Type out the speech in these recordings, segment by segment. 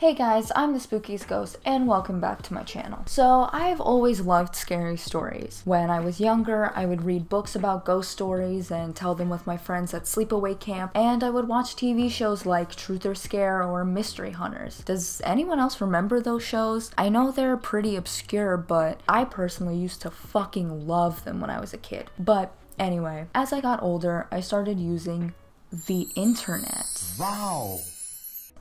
Hey guys, I'm the Spookiest Ghost and welcome back to my channel. So I've always loved scary stories. When I was younger, I would read books about ghost stories and tell them with my friends at sleepaway camp, and I would watch TV shows like Truth or Scare or Mystery Hunters. Does anyone else remember those shows? I know they're pretty obscure, but I personally used to fucking love them when I was a kid. But anyway, as I got older, I started using the internet. Wow!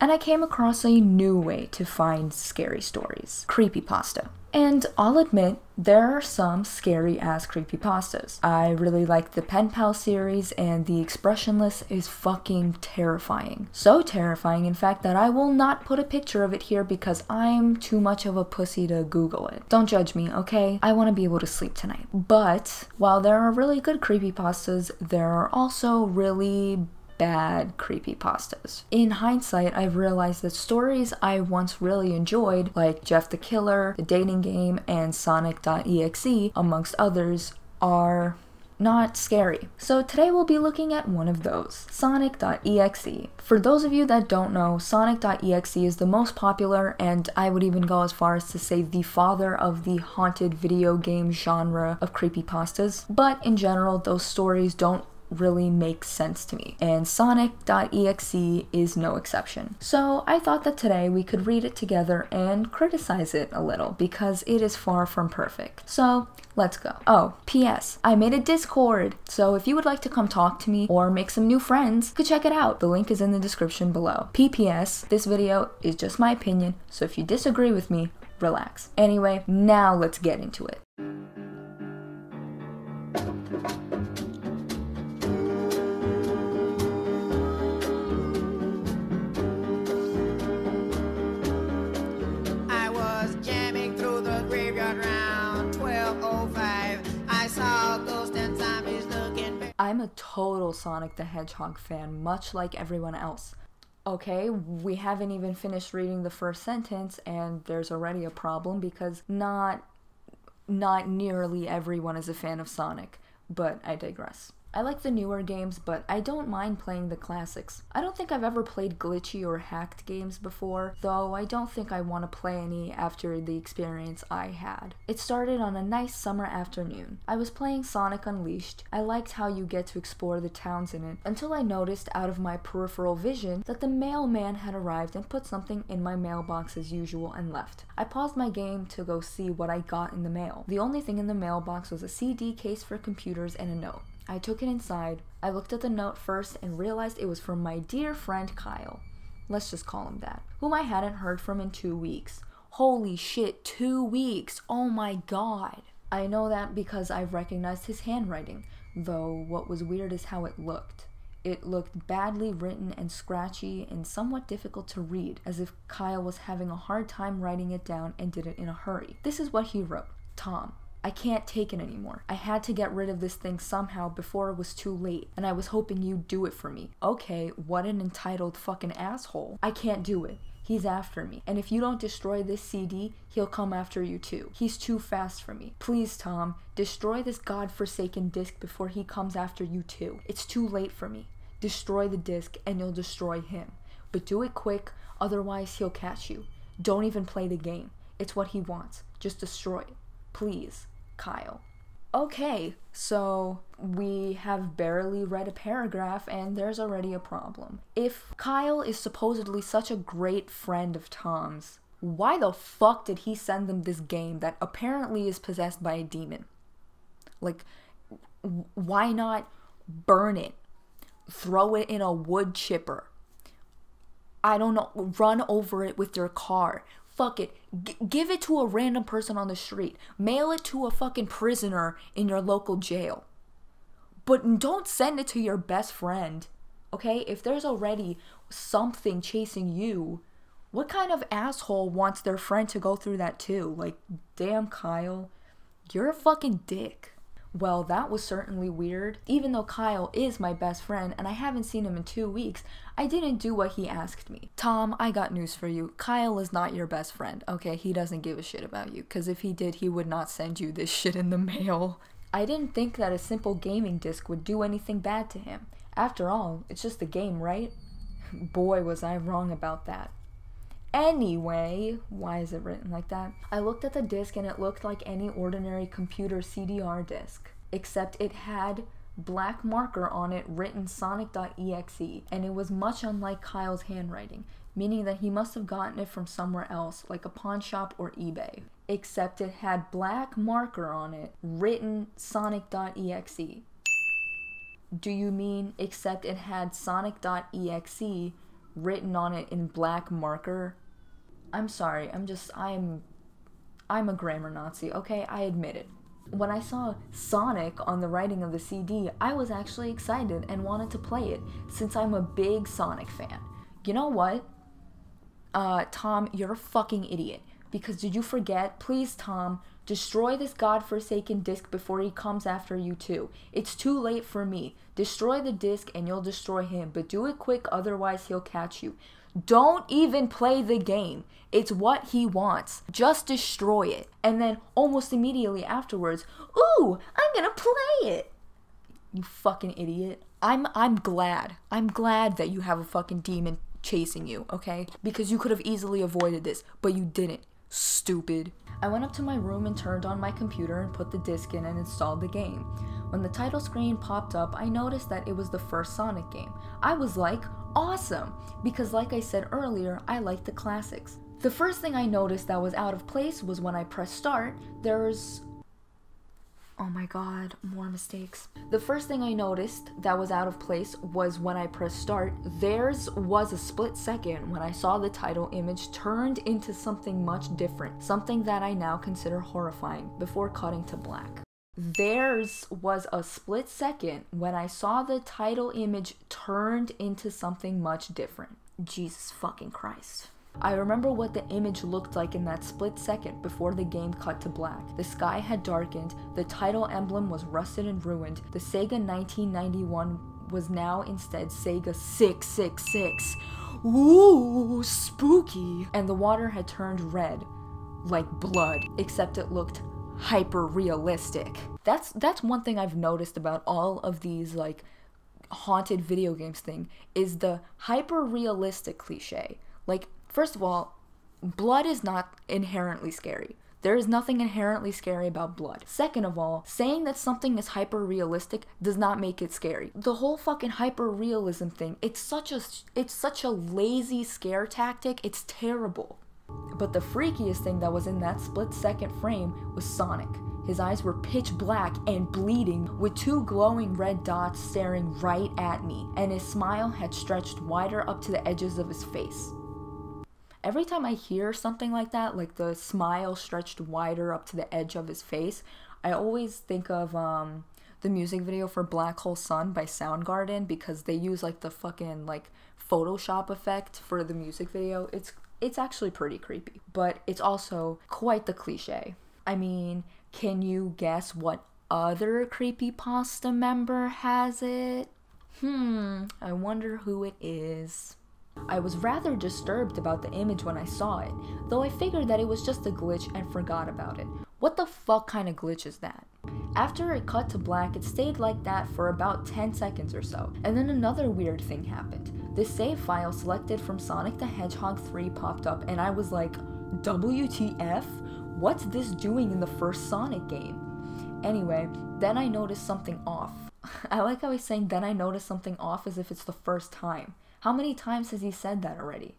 And I came across a new way to find scary stories. Creepypasta. And I'll admit, there are some scary-ass creepypastas. I really like the Pen Pal series, and the Expressionless is fucking terrifying. So terrifying, in fact, that I will not put a picture of it here because I'm too much of a pussy to Google it. Don't judge me, okay? I want to be able to sleep tonight. But, while there are really good creepypastas, there are also really bad creepypastas. In hindsight, I've realized that stories I once really enjoyed, like Jeff the Killer, The Dating Game, and Sonic.exe, amongst others, are not scary. So today we'll be looking at one of those, Sonic.exe. For those of you that don't know, Sonic.exe is the most popular, and I would even go as far as to say the father of the haunted video game genre of creepypastas. But in general, those stories don't really makes sense to me, and Sonic.exe is no exception. So I thought that today we could read it together and criticize it a little because it is far from perfect. So let's go. Oh, P.S. I made a Discord, so if you would like to come talk to me or make some new friends, you could check it out. The link is in the description below. P.P.S. This video is just my opinion, so if you disagree with me, relax. Anyway, now let's get into it. I'm a total Sonic the Hedgehog fan, much like everyone else. Okay, we haven't even finished reading the first sentence and there's already a problem because not nearly everyone is a fan of Sonic, but I digress. I like the newer games, but I don't mind playing the classics. I don't think I've ever played glitchy or hacked games before, though I don't think I want to play any after the experience I had. It started on a nice summer afternoon. I was playing Sonic Unleashed. I liked how you get to explore the towns in it, until I noticed out of my peripheral vision that the mailman had arrived and put something in my mailbox as usual and left. I paused my game to go see what I got in the mail. The only thing in the mailbox was a CD case for computers and a note. I took it inside. I looked at the note first and realized it was from my dear friend Kyle. Let's just call him that. Whom I hadn't heard from in 2 weeks. Holy shit, 2 weeks! Oh my god! I know that because I've recognized his handwriting, though what was weird is how it looked. It looked badly written and scratchy and somewhat difficult to read, as if Kyle was having a hard time writing it down and did it in a hurry. This is what he wrote. Tom, I can't take it anymore. I had to get rid of this thing somehow before it was too late, and I was hoping you'd do it for me. Okay, what an entitled fucking asshole. I can't do it. He's after me, and if you don't destroy this CD, he'll come after you too. He's too fast for me. Please, Tom, destroy this godforsaken disc before he comes after you too. It's too late for me. Destroy the disc and you'll destroy him. But do it quick, otherwise he'll catch you. Don't even play the game. It's what he wants. Just destroy it. Please, Kyle. Okay, so we have barely read a paragraph and there's already a problem. If Kyle is supposedly such a great friend of Tom's, why the fuck did he send them this game that apparently is possessed by a demon? Like, why not burn it? Throw it in a wood chipper? I don't know, run over it with your car. Fuck it. Give it to a random person on the street. Mail it to a fucking prisoner in your local jail. But don't send it to your best friend. Okay? If there's already something chasing you, what kind of asshole wants their friend to go through that too? Like, damn, Kyle. You're a fucking dick. Well, that was certainly weird. Even though Kyle is my best friend and I haven't seen him in 2 weeks, I didn't do what he asked me. Tom, I got news for you. Kyle is not your best friend, okay? He doesn't give a shit about you, because if he did, he would not send you this shit in the mail. I didn't think that a simple gaming disc would do anything bad to him. After all, it's just a game, right? Boy, was I wrong about that. Anyway, why is it written like that? I looked at the disc and it looked like any ordinary computer CDR disc, except it had black marker on it written Sonic.exe, and it was much unlike Kyle's handwriting, meaning that he must have gotten it from somewhere else, like a pawn shop or eBay. Except it had black marker on it written Sonic.exe. Do you mean except it had Sonic.exe written on it in black marker? I'm sorry, I'm a grammar Nazi, okay? I admit it. When I saw Sonic on the writing of the CD, I was actually excited and wanted to play it, since I'm a big Sonic fan. You know what? Tom, you're a fucking idiot. Because did you forget? Please, Tom, destroy this godforsaken disc before he comes after you too. It's too late for me. Destroy the disc and you'll destroy him, but do it quick, otherwise he'll catch you. Don't even play the game. It's what he wants. Just destroy it. And then almost immediately afterwards, ooh, I'm gonna play it. You fucking idiot. I'm glad. I'm glad that you have a fucking demon chasing you, okay? Because you could have easily avoided this, but you didn't. Stupid. I went up to my room and turned on my computer and put the disc in and installed the game. When the title screen popped up, I noticed that it was the first Sonic game. I was like, awesome! Because like I said earlier, I like the classics. The first thing I noticed that was out of place was when I pressed start, there's... Oh my god, more mistakes. The first thing I noticed that was out of place was when I pressed start, theirs was a split second when I saw the title image turned into something much different, something that I now consider horrifying, before cutting to black. Theirs was a split second when I saw the title image turned into something much different. Jesus fucking Christ. I remember what the image looked like in that split second before the game cut to black. The sky had darkened, the title emblem was rusted and ruined, the Sega 1991 was now instead Sega 666. Ooh, spooky! And the water had turned red, like blood, except it looked hyper-realistic. That's one thing I've noticed about all of these, like, haunted video games thing, is the hyper-realistic cliche. Like, first of all, blood is not inherently scary. There is nothing inherently scary about blood. Second of all, saying that something is hyper-realistic does not make it scary. The whole fucking hyper-realism thing, it's such a lazy scare tactic, it's terrible. But the freakiest thing that was in that split-second frame was Sonic. His eyes were pitch black and bleeding, with two glowing red dots staring right at me, and his smile had stretched wider up to the edges of his face. Every time I hear something like that, like the smile stretched wider up to the edge of his face, I always think of the music video for Black Hole Sun by Soundgarden, because they use like the fucking like Photoshop effect for the music video. It's actually pretty creepy, but it's also quite the cliche. I mean, can you guess what other creepypasta member has it? I wonder who it is. I was rather disturbed about the image when I saw it, though I figured that it was just a glitch and forgot about it. What the fuck kind of glitch is that? After it cut to black, it stayed like that for about 10 seconds or so, and then another weird thing happened. The save file selected from Sonic the Hedgehog 3 popped up, and I was like, WTF? What's this doing in the first Sonic game? Anyway, then I noticed something off. I like how he's saying then I noticed something off as if it's the first time. How many times has he said that already?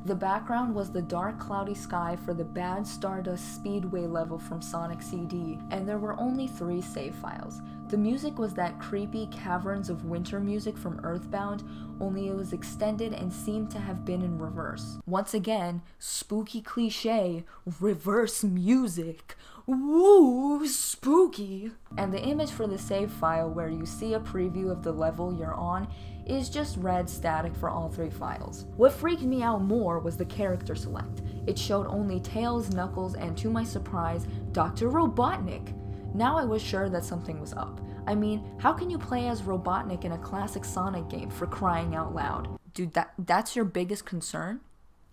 The background was the dark cloudy sky for the Bad Stardust Speedway level from Sonic CD, and there were only 3 save files. The music was that creepy Caverns of Winter music from Earthbound, only it was extended and seemed to have been in reverse. Once again, spooky cliche, reverse music. Woo, spooky! And the image for the save file where you see a preview of the level you're on is just red static for all 3 files. What freaked me out more was the character select. It showed only Tails, Knuckles, and to my surprise, Dr. Robotnik. Now I was sure that something was up. I mean, how can you play as Robotnik in a classic Sonic game, for crying out loud? Dude, that's your biggest concern?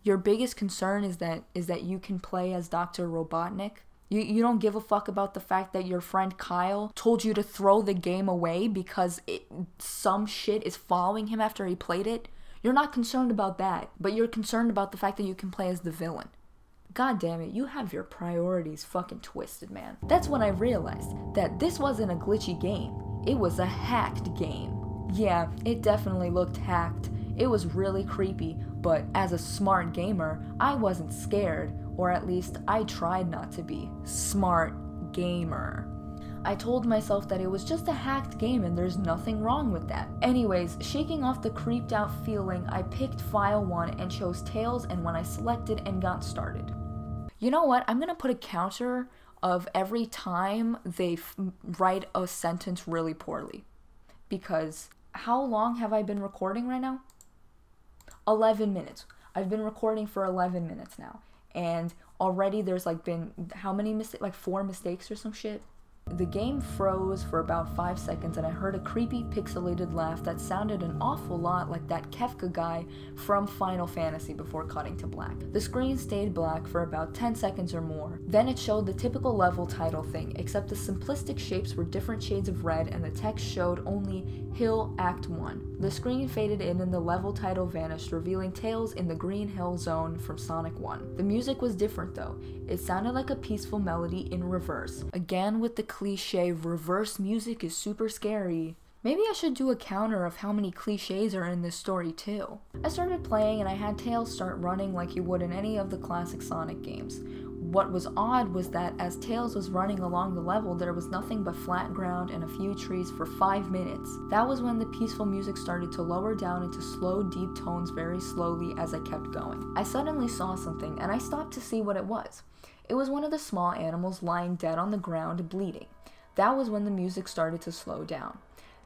Your biggest concern is that you can play as Dr. Robotnik? You don't give a fuck about the fact that your friend Kyle told you to throw the game away because some shit is following him after he played it? You're not concerned about that, but you're concerned about the fact that you can play as the villain. God damn it, you have your priorities fucking twisted, man. That's when I realized that this wasn't a glitchy game. It was a hacked game. Yeah, it definitely looked hacked. It was really creepy, but as a smart gamer, I wasn't scared, or at least I tried not to be. Smart gamer. I told myself that it was just a hacked game and there's nothing wrong with that. Anyways, shaking off the creeped out feeling, I picked file 1 and chose Tails, and when I selected and got started. You know what? I'm gonna put a counter of every time they write a sentence really poorly. Because how long have I been recording right now? 11 minutes. I've been recording for 11 minutes now. And already there's like been, how many mistakes? Like 4 mistakes or some shit? The game froze for about 5 seconds and I heard a creepy pixelated laugh that sounded an awful lot like that Kefka guy from Final Fantasy before cutting to black. The screen stayed black for about 10 seconds or more. Then it showed the typical level title thing, except the simplistic shapes were different shades of red and the text showed only Hill Act 1. The screen faded in and the level title vanished, revealing Tails in the Green Hill Zone from Sonic 1. The music was different though. It sounded like a peaceful melody in reverse. Again with the cliche reverse music is super scary. Maybe I should do a counter of how many cliches are in this story too. I started playing and I had Tails start running like you would in any of the classic Sonic games. What was odd was that as Tails was running along the level, there was nothing but flat ground and a few trees for 5 minutes. That was when the peaceful music started to lower down into slow, deep tones very slowly as I kept going. I suddenly saw something and I stopped to see what it was. It was one of the small animals lying dead on the ground, bleeding. That was when the music started to slow down.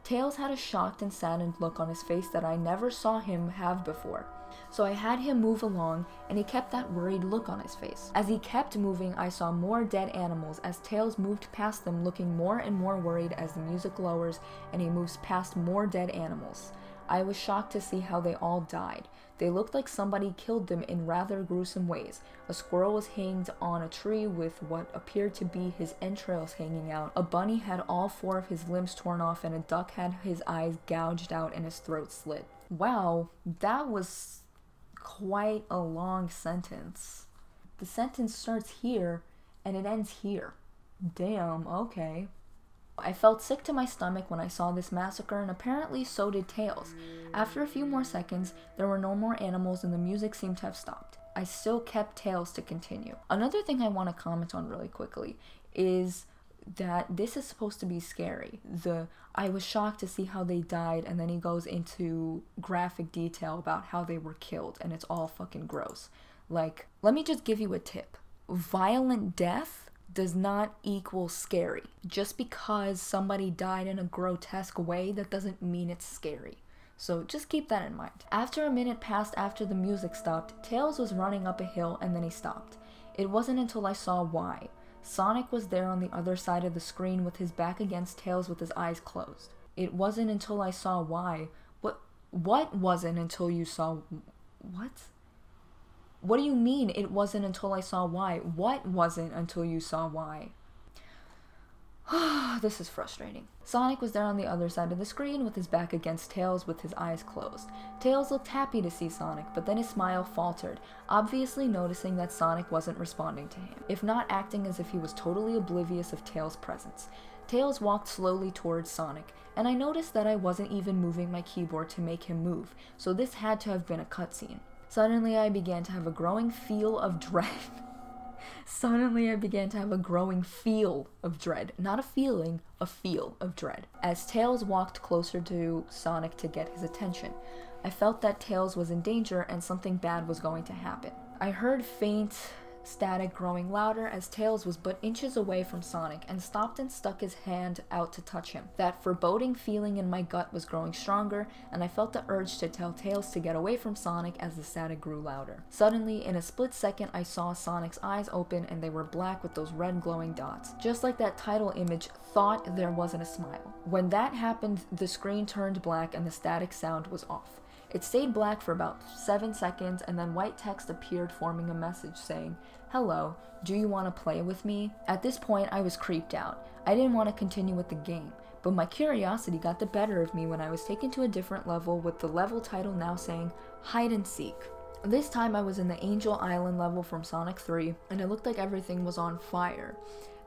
Tails had a shocked and saddened look on his face that I never saw him have before. So I had him move along, and he kept that worried look on his face. As he kept moving, I saw more dead animals as Tails moved past them, looking more and more worried as the music lowers and he moves past more dead animals. I was shocked to see how they all died. They looked like somebody killed them in rather gruesome ways. A squirrel was hanged on a tree with what appeared to be his entrails hanging out. A bunny had all 4 of his limbs torn off, and a duck had his eyes gouged out and his throat slit. Wow, that was quite a long sentence. The sentence starts here and it ends here. Damn, okay. I felt sick to my stomach when I saw this massacre, and apparently so did Tails. After a few more seconds, there were no more animals and the music seemed to have stopped. I still kept Tails to continue. Another thing I want to comment on really quickly is that this is supposed to be scary. I was shocked to see how they died, and then he goes into graphic detail about how they were killed, and it's all fucking gross. Like, let me just give you a tip. Violent death does not equal scary. Just because somebody died in a grotesque way, that doesn't mean it's scary. So just keep that in mind. After a minute passed after the music stopped, Tails was running up a hill and then he stopped. It wasn't until I saw why. Sonic was there on the other side of the screen with his back against Tails with his eyes closed. It wasn't until I saw why. What wasn't until you saw... What? What do you mean it wasn't until I saw why? What wasn't until you saw why? This is frustrating. Sonic was there on the other side of the screen with his back against Tails with his eyes closed. Tails looked happy to see Sonic, but then his smile faltered, obviously noticing that Sonic wasn't responding to him, if not acting as if he was totally oblivious of Tails' presence. Tails walked slowly towards Sonic, and I noticed that I wasn't even moving my keyboard to make him move, so this had to have been a cutscene. Suddenly I began to have a growing feel of dread. Not a feeling, a feel of dread. As Tails walked closer to Sonic to get his attention, I felt that Tails was in danger and something bad was going to happen. I heard faint static growing louder as Tails was but inches away from Sonic and stopped and stuck his hand out to touch him. That foreboding feeling in my gut was growing stronger, and I felt the urge to tell Tails to get away from Sonic as the static grew louder. Suddenly, in a split second, I saw Sonic's eyes open and they were black with those red glowing dots. Just like that title image thought there wasn't a smile. When that happened, the screen turned black and the static sound was off. It stayed black for about 7 seconds, and then white text appeared forming a message saying, "Hello, do you want to play with me?" At this point, I was creeped out. I didn't want to continue with the game, But my curiosity got the better of me when I was taken to a different level with the level title now saying Hide and Seek. This time I was in the Angel Island level from Sonic 3, and it looked like everything was on fire.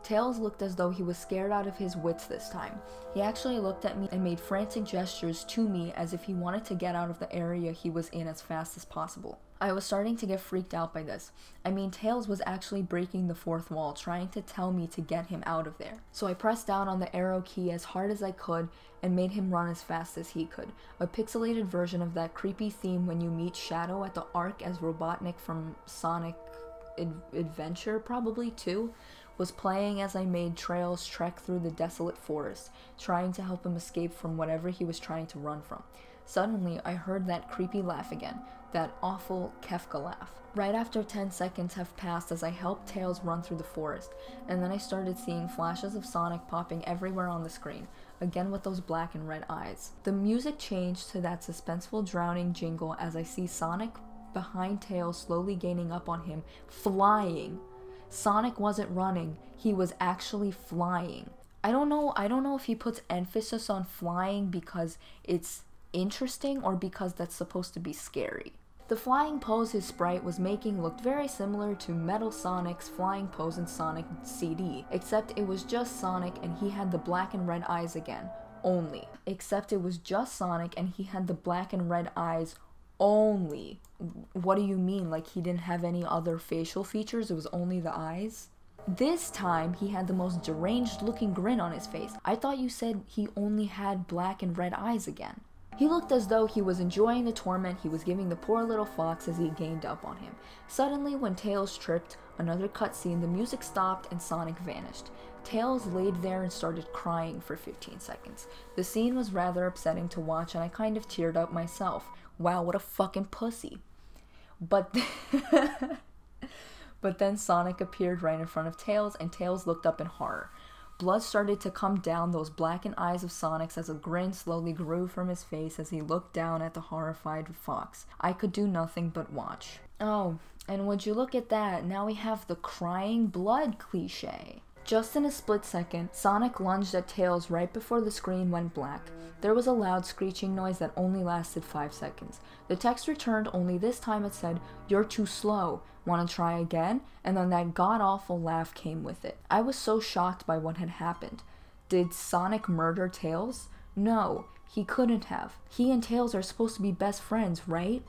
Tails looked as though he was scared out of his wits this time. He actually looked at me and made frantic gestures to me as if he wanted to get out of the area he was in as fast as possible. I was starting to get freaked out by this. I mean, Tails was actually breaking the fourth wall, trying to tell me to get him out of there. So I pressed down on the arrow key as hard as I could and made him run as fast as he could. A pixelated version of that creepy theme when you meet Shadow at the Ark as Robotnik from Sonic Adventure, probably, too, was playing as I made Trails trek through the desolate forest, trying to help him escape from whatever he was trying to run from. Suddenly, I heard that creepy laugh again, that awful Kefka laugh. Right after 10 seconds have passed as I helped Tails run through the forest, and then I started seeing flashes of Sonic popping everywhere on the screen, again with those black and red eyes. The music changed to that suspenseful drowning jingle as I see Sonic behind Tails slowly gaining up on him, flying. Sonic wasn't running, he was actually flying. I don't know if he puts emphasis on flying because it's interesting or because that's supposed to be scary. The flying pose his sprite was making looked very similar to Metal Sonic's flying pose in Sonic CD, except it was just Sonic and he had the black and red eyes again, only. Except it was just Sonic and he had the black and red eyes only. What do you mean? Like he didn't have any other facial features? It was only the eyes? This time, he had the most deranged looking grin on his face. I thought you said he only had black and red eyes again. He looked as though he was enjoying the torment he was giving the poor little fox as he gained up on him. Suddenly, when Tails tripped, another cutscene, the music stopped and Sonic vanished. Tails laid there and started crying for 15 seconds. The scene was rather upsetting to watch and I kind of teared up myself. Wow, what a fucking pussy. But then Sonic appeared right in front of Tails and Tails looked up in horror. Blood started to come down those blackened eyes of Sonic's as a grin slowly grew from his face as he looked down at the horrified fox. I could do nothing but watch. Oh, and would you look at that, now we have the crying blood cliche. Just in a split second, Sonic lunged at Tails right before the screen went black. There was a loud screeching noise that only lasted 5 seconds. The text returned, only this time it said, "You're too slow. Wanna try again?" And then that god-awful laugh came with it. I was so shocked by what had happened. Did Sonic murder Tails? No, he couldn't have. He and Tails are supposed to be best friends, right?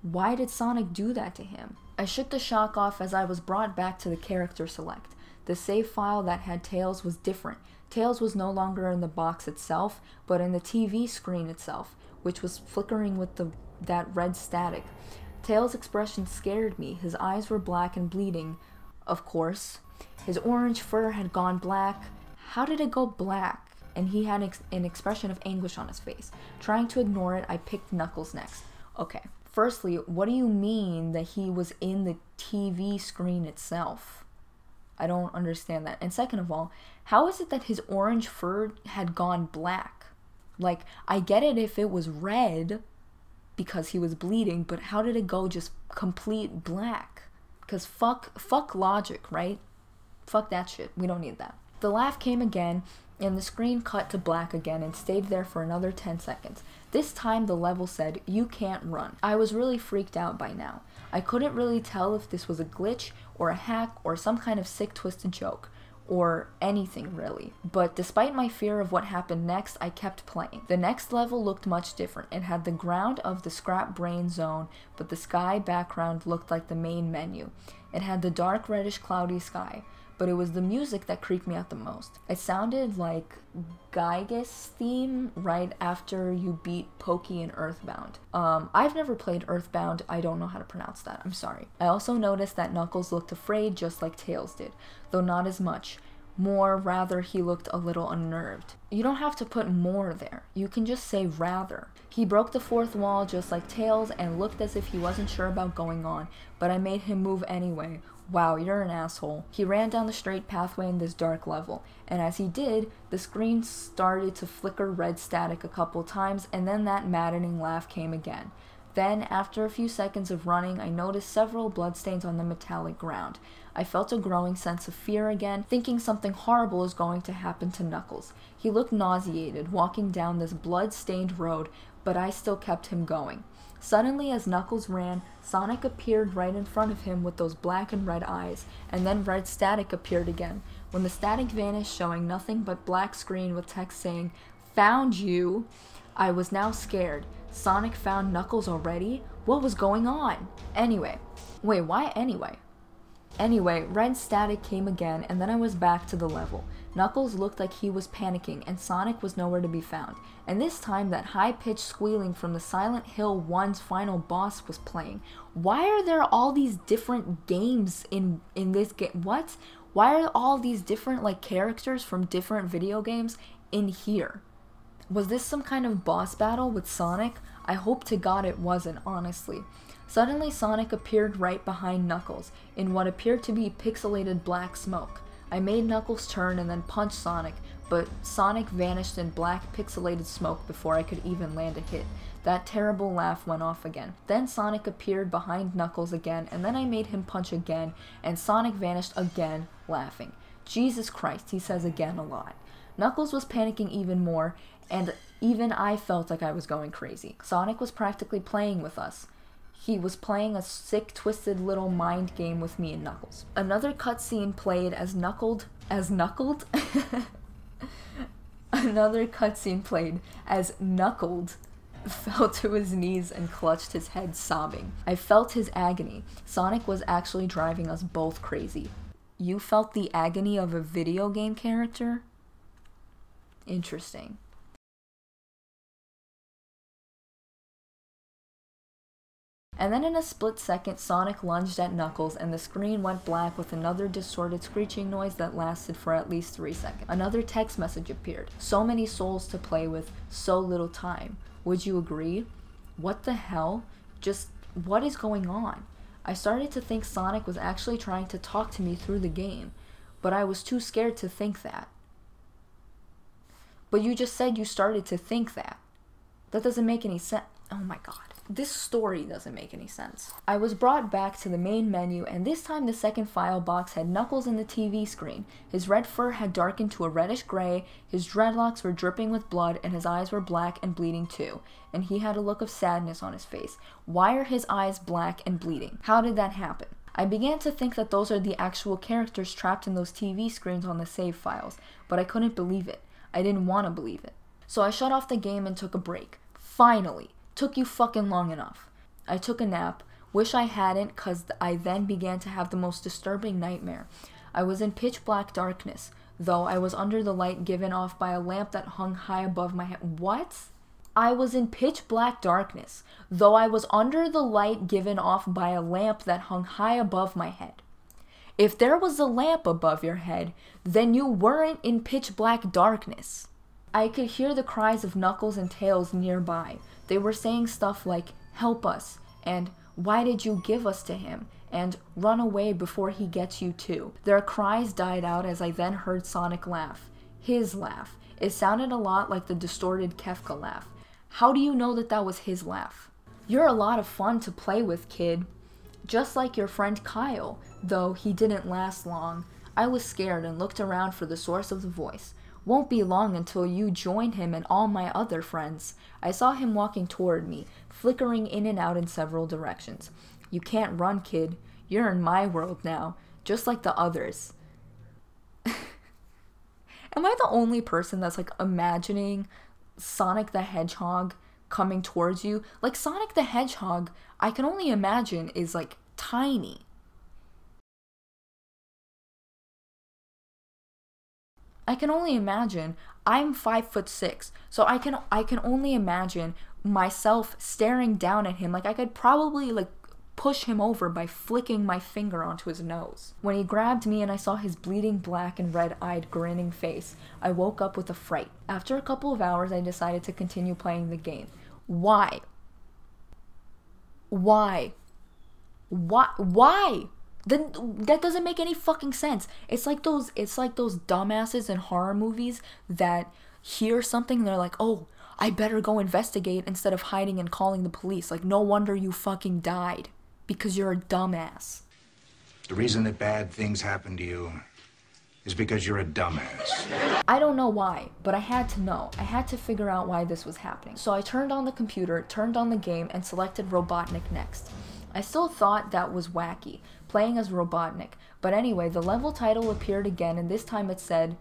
Why did Sonic do that to him? I shook the shock off as I was brought back to the character select. The save file that had Tails was different. Tails was no longer in the box itself, but in the TV screen itself, which was flickering with that red static. Tails' expression scared me. His eyes were black and bleeding, of course. His orange fur had gone black. How did it go black? And he had an expression of anguish on his face. Trying to ignore it, I picked Knuckles next. Okay, firstly, what do you mean that he was in the TV screen itself? I don't understand that. And second of all, how is it that his orange fur had gone black? Like, I get it if it was red because he was bleeding, but how did it go just complete black? Because fuck logic, right? Fuck that shit. We don't need that. The laugh came again, and the screen cut to black again and stayed there for another 10 seconds. This time the level said, "You can't run." I was really freaked out by now. I couldn't really tell if this was a glitch or a hack or some kind of sick twisted joke. Or anything really. But despite my fear of what happened next, I kept playing. The next level looked much different. It had the ground of the Scrap Brain Zone, but the sky background looked like the main menu. It had the dark reddish cloudy sky, but it was the music that creeped me out the most. It sounded like Gygas theme right after you beat Pokey in Earthbound. I've never played Earthbound, I don't know how to pronounce that, I'm sorry. I also noticed that Knuckles looked afraid just like Tails did, though not as much. More, rather, he looked a little unnerved. You don't have to put more there, you can just say rather. He broke the fourth wall just like Tails and looked as if he wasn't sure about going on, but I made him move anyway. Wow, you're an asshole. He ran down the straight pathway in this dark level, and as he did, the screen started to flicker red static a couple times, and then that maddening laugh came again. Then, after a few seconds of running, I noticed several bloodstains on the metallic ground. I felt a growing sense of fear again, thinking something horrible is going to happen to Knuckles. He looked nauseated, walking down this blood-stained road, but I still kept him going. Suddenly, as Knuckles ran, Sonic appeared right in front of him with those black and red eyes, and then red static appeared again. When the static vanished, showing nothing but black screen with text saying, "Found you," I was now scared. Sonic found Knuckles already? What was going on? Anyway, red static came again, and then I was back to the level. Knuckles looked like he was panicking, and Sonic was nowhere to be found. And this time, that high-pitched squealing from the Silent Hill 1's final boss was playing. Why are there all these different games in this game? What? Why are all these different, like, characters from different video games in here? Was this some kind of boss battle with Sonic? I hope to God it wasn't, honestly. Suddenly, Sonic appeared right behind Knuckles, in what appeared to be pixelated black smoke. I made Knuckles turn and then punch Sonic, but Sonic vanished in black pixelated smoke before I could even land a hit. That terrible laugh went off again. Then Sonic appeared behind Knuckles again, and then I made him punch again, and Sonic vanished again, laughing. Jesus Christ, he says again a lot. Knuckles was panicking even more, and even I felt like I was going crazy. Sonic was practically playing with us. He was playing a sick, twisted little mind game with me and Knuckles. Another cutscene played as Knuckled? Another cutscene played as Knuckled fell to his knees and clutched his head, sobbing. I felt his agony. Sonic was actually driving us both crazy. You felt the agony of a video game character? Interesting. And then in a split second, Sonic lunged at Knuckles, and the screen went black with another distorted screeching noise that lasted for at least 3 seconds. Another text message appeared. So many souls to play with, so little time. Would you agree? What the hell? Just, what is going on? I started to think Sonic was actually trying to talk to me through the game, but I was too scared to think that. But you just said you started to think that. That doesn't make any sense. Oh my god. This story doesn't make any sense. I was brought back to the main menu, and this time the second file box had Knuckles in the TV screen. His red fur had darkened to a reddish gray, his dreadlocks were dripping with blood, and his eyes were black and bleeding too. And he had a look of sadness on his face. Why are his eyes black and bleeding? How did that happen? I began to think that those are the actual characters trapped in those TV screens on the save files, but I couldn't believe it. I didn't want to believe it. So I shut off the game and took a break. Finally. Took you fucking long enough. I took a nap. Wish I hadn't, cause I then began to have the most disturbing nightmare. I was in pitch black darkness, though I was under the light given off by a lamp that hung high above my head. What? I was in pitch black darkness, though I was under the light given off by a lamp that hung high above my head. If there was a lamp above your head, then you weren't in pitch black darkness. I could hear the cries of Knuckles and Tails nearby. They were saying stuff like, "Help us," and "Why did you give us to him?" and "Run away before he gets you too." Their cries died out as I then heard Sonic laugh. His laugh. It sounded a lot like the distorted Kefka laugh. How do you know that that was his laugh? You're a lot of fun to play with, kid. Just like your friend Kyle, though he didn't last long. I was scared and looked around for the source of the voice. Won't be long until you join him and all my other friends. I saw him walking toward me, flickering in and out in several directions. You can't run, kid. You're in my world now, just like the others. Am I the only person that's like imagining Sonic the Hedgehog coming towards you? Like Sonic the Hedgehog, I can only imagine is like tiny. I can only imagine, I'm 5'6", so I can only imagine myself staring down at him. Like I could probably like push him over by flicking my finger onto his nose. When he grabbed me and I saw his bleeding black and red-eyed grinning face, I woke up with a fright. After a couple of hours, I decided to continue playing the game. Why? Why? Why? That doesn't make any fucking sense. It's like those dumbasses in horror movies that hear something and they're like, "Oh, I better go investigate instead of hiding and calling the police. Like, no wonder you fucking died. Because you're a dumbass. The reason that bad things happen to you is because you're a dumbass. I don't know why, but I had to know. I had to figure out why this was happening. So I turned on the computer, turned on the game, and selected Robotnik next. I still thought that was wacky, playing as Robotnik, but anyway, the level title appeared again, and this time it said ...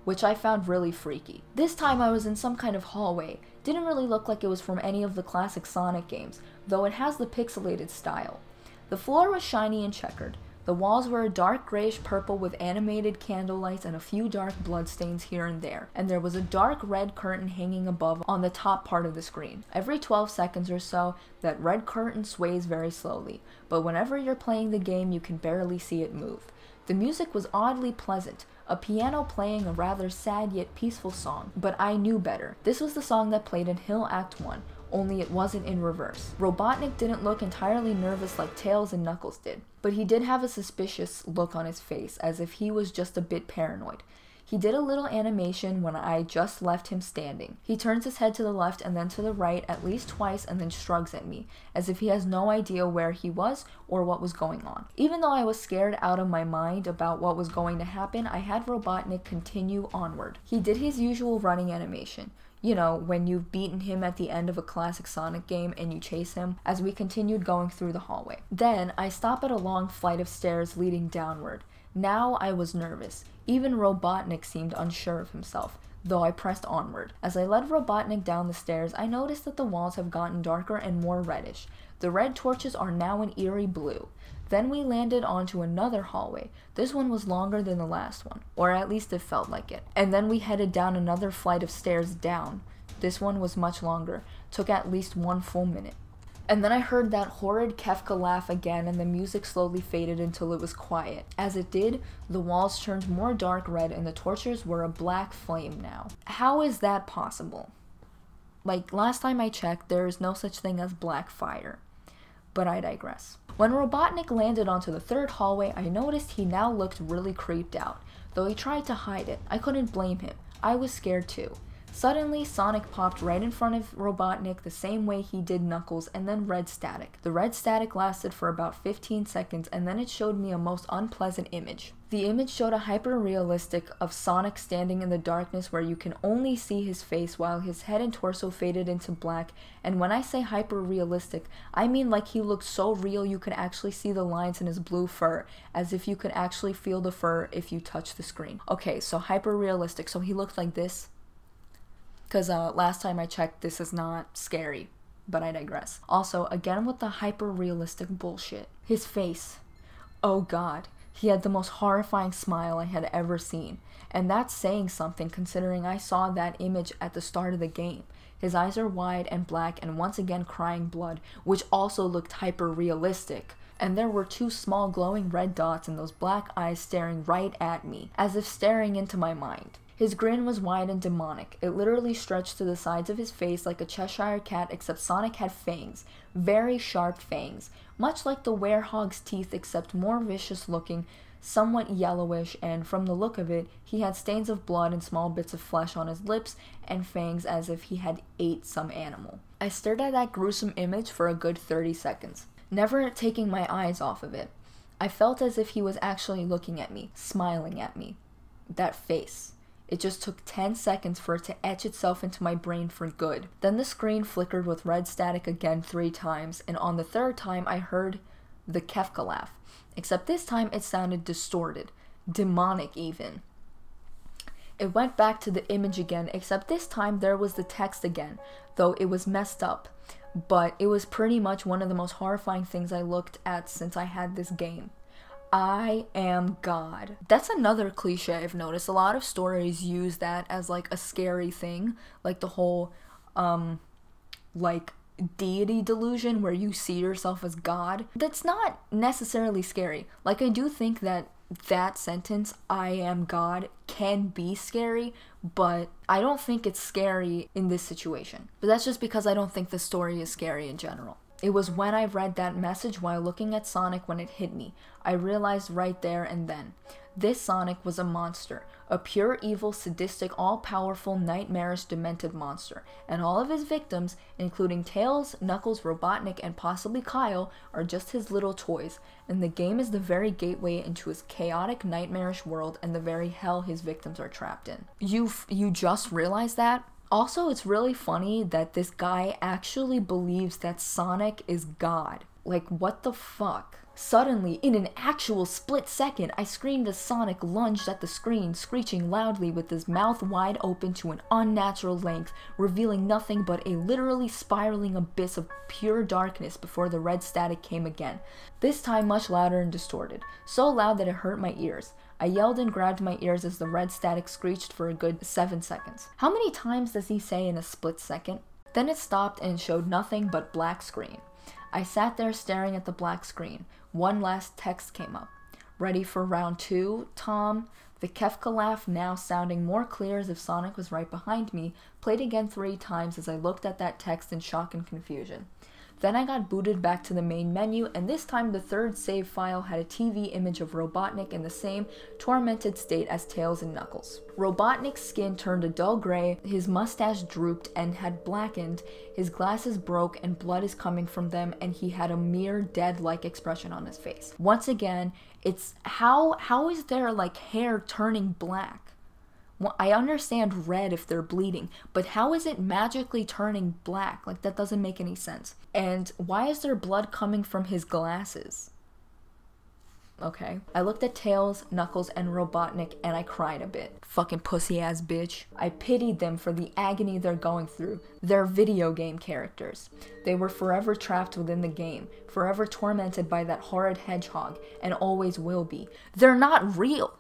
which I found really freaky. This time I was in some kind of hallway. Didn't really look like it was from any of the classic Sonic games, though it has the pixelated style. The floor was shiny and checkered. The walls were a dark grayish purple with animated candlelights and a few dark bloodstains here and there, and there was a dark red curtain hanging above on the top part of the screen. Every 12 seconds or so, that red curtain sways very slowly, but whenever you're playing the game you can barely see it move. The music was oddly pleasant, a piano playing a rather sad yet peaceful song, but I knew better. This was the song that played in Hill Act 1, only it wasn't in reverse. Robotnik didn't look entirely nervous like Tails and Knuckles did, but he did have a suspicious look on his face, as if he was just a bit paranoid. He did a little animation when I just left him standing. He turns his head to the left and then to the right at least twice and then shrugs at me, as if he has no idea where he was or what was going on. Even though I was scared out of my mind about what was going to happen, I had Robotnik continue onward. He did his usual running animation. You know, when you've beaten him at the end of a classic Sonic game and you chase him, as we continued going through the hallway. Then, I stop at a long flight of stairs leading downward. Now I was nervous. Even Robotnik seemed unsure of himself, though I pressed onward. As I led Robotnik down the stairs, I noticed that the walls have gotten darker and more reddish. The red torches are now an eerie blue. Then we landed onto another hallway. This one was longer than the last one, or at least it felt like it. And then we headed down another flight of stairs down. This one was much longer, took at least 1 full minute. And then I heard that horrid Kefka laugh again, and the music slowly faded until it was quiet. As it did, the walls turned more dark red and the torches were a black flame now. How is that possible? Like, last time I checked, there is no such thing as black fire. But I digress. When Robotnik landed onto the third hallway, I noticed he now looked really creeped out. Though he tried to hide it, I couldn't blame him. I was scared too. Suddenly, Sonic popped right in front of Robotnik the same way he did Knuckles, and then red static. The red static lasted for about 15 seconds, and then it showed me a most unpleasant image. The image showed a hyper-realistic of Sonic standing in the darkness where you can only see his face while his head and torso faded into black, and when I say hyper-realistic, I mean like he looked so real you could actually see the lines in his blue fur, as if you could actually feel the fur if you touch the screen. Okay, so hyper-realistic, so he looked like this. Because last time I checked, this is not scary, but I digress. Also, again with the hyper-realistic bullshit. His face. Oh god. He had the most horrifying smile I had ever seen. And that's saying something considering I saw that image at the start of the game. His eyes are wide and black and once again crying blood, which also looked hyper-realistic. And there were 2 small glowing red dots in those black eyes staring right at me, as if staring into my mind. His grin was wide and demonic. It literally stretched to the sides of his face like a Cheshire cat, except Sonic had fangs. Very sharp fangs. Much like the werehog's teeth, except more vicious looking, somewhat yellowish, and from the look of it, he had stains of blood and small bits of flesh on his lips and fangs as if he had ate some animal. I stared at that gruesome image for a good 30 seconds, never taking my eyes off of it. I felt as if he was actually looking at me, smiling at me. That face. It just took 10 seconds for it to etch itself into my brain for good. Then the screen flickered with red static again 3 times, and on the 3rd time I heard the Kefka laugh. Except this time it sounded distorted. Demonic even. It went back to the image again, except this time there was the text again, though it was messed up. But it was pretty much one of the most horrifying things I looked at since I had this game. I am God. That's another cliche I've noticed. A lot of stories use that as like a scary thing, like the whole like deity delusion where you see yourself as God. That's not necessarily scary. Like, I do think that that sentence, I am God, can be scary, but I don't think it's scary in this situation. But that's just because I don't think the story is scary in general. It was when I read that message while looking at Sonic when it hit me. I realized right there and then. This Sonic was a monster. A pure evil, sadistic, all-powerful, nightmarish, demented monster. And all of his victims, including Tails, Knuckles, Robotnik, and possibly Kyle, are just his little toys. And the game is the very gateway into his chaotic, nightmarish world and the very hell his victims are trapped in. You just realized that? Also, it's really funny that this guy actually believes that Sonic is God. Like, what the fuck? Suddenly, in an actual split second, I screamed as Sonic lunged at the screen, screeching loudly with his mouth wide open to an unnatural length, revealing nothing but a literally spiraling abyss of pure darkness before the red static came again. This time much louder and distorted, so loud that it hurt my ears. I yelled and grabbed my ears as the red static screeched for a good 7 seconds. How many times does he say in a split second? Then it stopped and showed nothing but black screen. I sat there staring at the black screen. One last text came up. Ready for round 2, Tom? The Kefka laugh, now sounding more clear as if Sonic was right behind me, played again 3 times as I looked at that text in shock and confusion. Then I got booted back to the main menu, and this time the third save file had a TV image of Robotnik in the same tormented state as Tails and Knuckles. Robotnik's skin turned a dull gray, his mustache drooped and had blackened, his glasses broke and blood is coming from them, and he had a mere dead-like expression on his face. Once again, it's how is there like hair turning black? Well, I understand red if they're bleeding, but how is it magically turning black? Like, that doesn't make any sense. And why is there blood coming from his glasses? Okay. I looked at Tails, Knuckles, and Robotnik, and I cried a bit. Fucking pussy-ass bitch. I pitied them for the agony they're going through. They're video game characters. They were forever trapped within the game, forever tormented by that horrid hedgehog, and always will be. They're not real.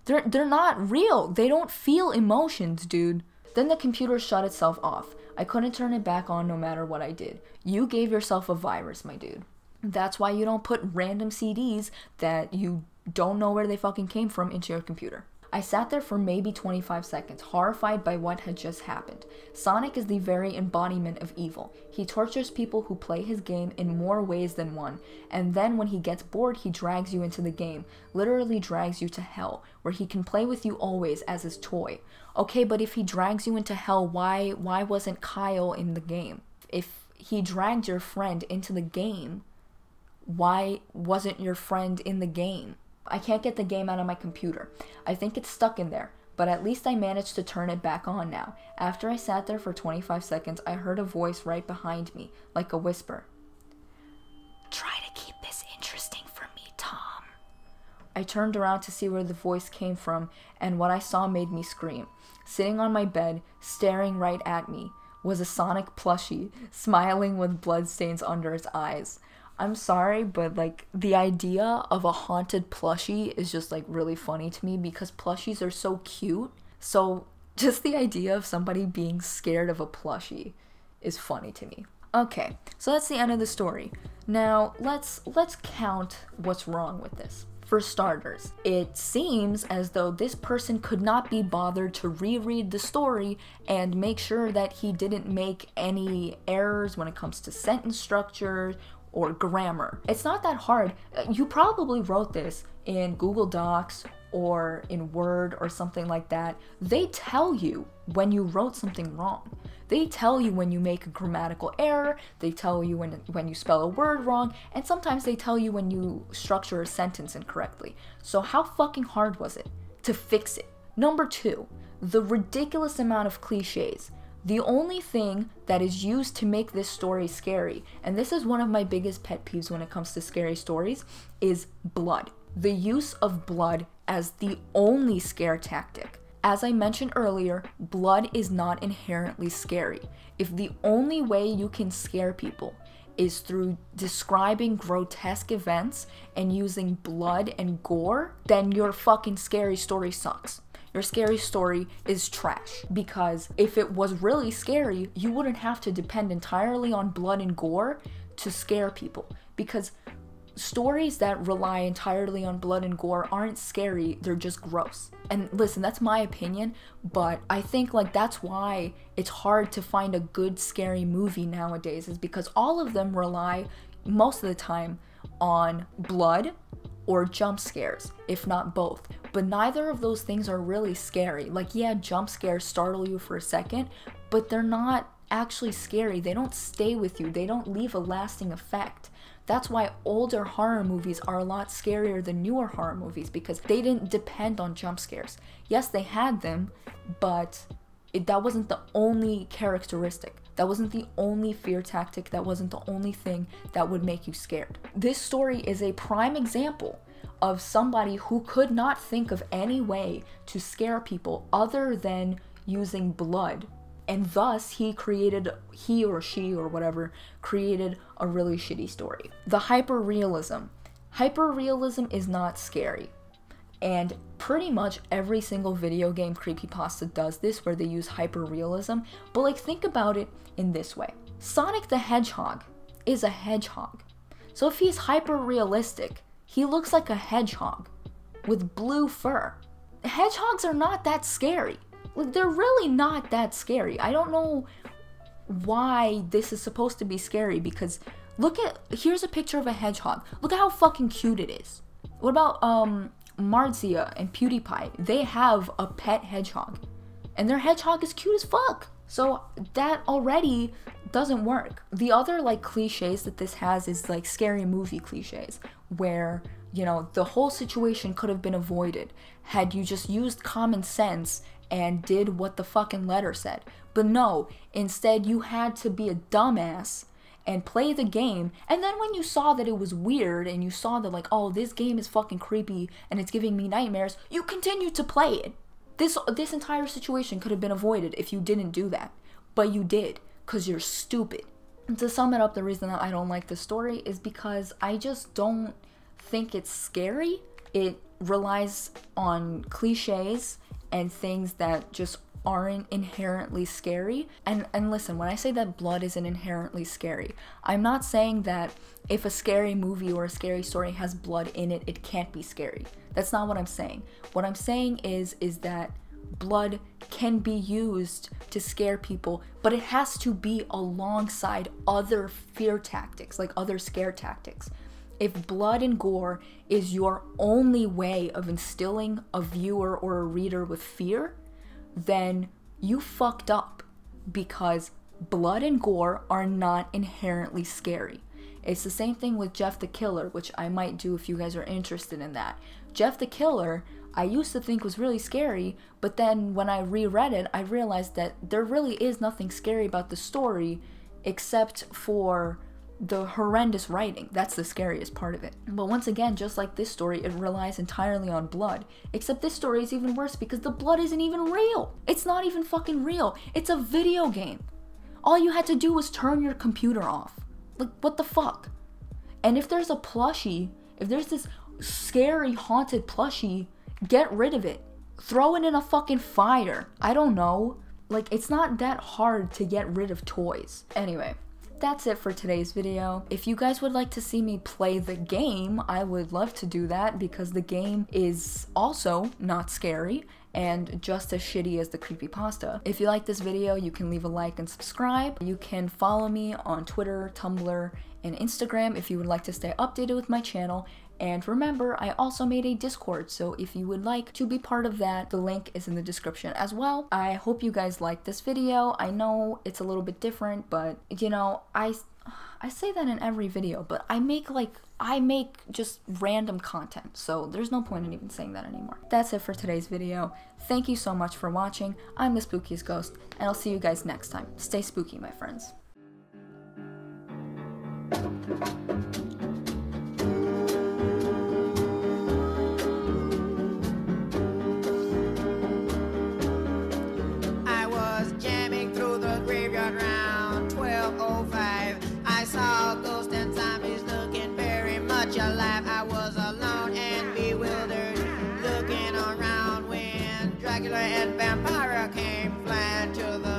They're not real. They don't feel emotions, dude. Then the computer shut itself off. I couldn't turn it back on no matter what I did. You gave yourself a virus, my dude. That's why you don't put random CDs that you don't know where they fucking came from into your computer. I sat there for maybe 25 seconds, horrified by what had just happened. Sonic is the very embodiment of evil. He tortures people who play his game in more ways than one, and then when he gets bored, he drags you into the game, literally drags you to hell, where he can play with you always as his toy. Okay, but if he drags you into hell, why wasn't Kyle in the game? If he dragged your friend into the game, why wasn't your friend in the game? I can't get the game out of my computer. I think it's stuck in there, but at least I managed to turn it back on now. After I sat there for 25 seconds, I heard a voice right behind me, like a whisper. Try to keep this interesting for me, Tom. I turned around to see where the voice came from, and what I saw made me scream. Sitting on my bed, staring right at me, was a Sonic plushie, smiling with bloodstains under its eyes. I'm sorry, but like the idea of a haunted plushie is just like really funny to me because plushies are so cute. So just the idea of somebody being scared of a plushie is funny to me. Okay, so that's the end of the story. Now let's count what's wrong with this. For starters, it seems as though this person could not be bothered to reread the story and make sure that he didn't make any errors when it comes to sentence structure or grammar. It's not that hard. You probably wrote this in Google Docs or in Word or something like that. They tell you when you wrote something wrong. They tell you when you make a grammatical error, they tell you when you spell a word wrong, and sometimes they tell you when you structure a sentence incorrectly. So how fucking hard was it to fix it? Number 2, the ridiculous amount of cliches. The only thing that is used to make this story scary, and this is one of my biggest pet peeves when it comes to scary stories, is blood. The use of blood as the only scare tactic. As I mentioned earlier, blood is not inherently scary. If the only way you can scare people is through describing grotesque events and using blood and gore, then your fucking scary story sucks. Your scary story is trash, because if it was really scary, you wouldn't have to depend entirely on blood and gore to scare people, because Stories that rely entirely on blood and gore aren't scary, they're just gross. And listen, that's my opinion, but I think like that's why it's hard to find a good scary movie nowadays, is because all of them rely most of the time on blood or jump scares, if not both. But neither of those things are really scary. Like, yeah, jump scares startle you for a second, but they're not actually scary. They don't stay with you. They don't leave a lasting effect. That's why older horror movies are a lot scarier than newer horror movies, because they didn't depend on jump scares. Yes, they had them, but that wasn't the only characteristic. That wasn't the only fear tactic. That wasn't the only thing that would make you scared. This story is a prime example of somebody who could not think of any way to scare people other than using blood. And thus he or she or whatever created a really shitty story. The hyperrealism. Hyperrealism is not scary. And pretty much every single video game creepypasta does this, where they use hyperrealism. But like, think about it in this way. Sonic the Hedgehog is a hedgehog. So if he's hyperrealistic, he looks like a hedgehog with blue fur. Hedgehogs are not that scary. Like, they're really not that scary. I don't know why this is supposed to be scary, because here's a picture of a hedgehog. Look at how fucking cute it is. What about Marzia and PewDiePie? They have a pet hedgehog, and their hedgehog is cute as fuck. So that already doesn't work. The other like cliches that this has is like scary movie cliches, where, you know, the whole situation could have been avoided had you just used common sense and did what the fucking letter said. But no, instead you had to be a dumbass and play the game, and then when you saw that it was weird and you saw that like, oh, this game is fucking creepy and it's giving me nightmares, you continued to play it. This entire situation could have been avoided if you didn't do that, but you did, because you're stupid. And to sum it up, the reason that I don't like this story is because I just don't think it's scary. It relies on cliches and things that just aren't inherently scary. And listen, when I say that blood isn't inherently scary, I'm not saying that if a scary movie or a scary story has blood in it, it can't be scary. That's not what I'm saying. What I'm saying is that blood can be used to scare people, but it has to be alongside other fear tactics, like other scare tactics. If blood and gore is your only way of instilling a viewer or a reader with fear, then you fucked up, because blood and gore are not inherently scary. It's the same thing with Jeff the Killer, which I might do if you guys are interested in that. Jeff the Killer, I used to think was really scary, but then when I reread it, I realized that there really is nothing scary about the story except for the horrendous writing. That's the scariest part of it. But once again, just like this story, it relies entirely on blood. Except this story is even worse because the blood isn't even real. It's not even fucking real. It's a video game. All you had to do was turn your computer off. Like, what the fuck? And if there's a plushie, if there's this scary haunted plushie, get rid of it. Throw it in a fucking fire. I don't know. Like, it's not that hard to get rid of toys. Anyway, that's it for today's video. If you guys would like to see me play the game, I would love to do that, because the game is also not scary and just as shitty as the creepypasta. If you like this video, you can leave a like and subscribe. You can follow me on Twitter, Tumblr, and Instagram if you would like to stay updated with my channel. And remember, I also made a Discord, so if you would like to be part of that, the link is in the description as well. I hope you guys liked this video. I know it's a little bit different, but you know, I say that in every video, but I make just random content, so there's no point in even saying that anymore. That's it for today's video. Thank you so much for watching. I'm the Spookiest Ghost, and I'll see you guys next time. Stay spooky, my friends. Alive. I was alone and bewildered, looking around when Dracula and Vampira came flying to the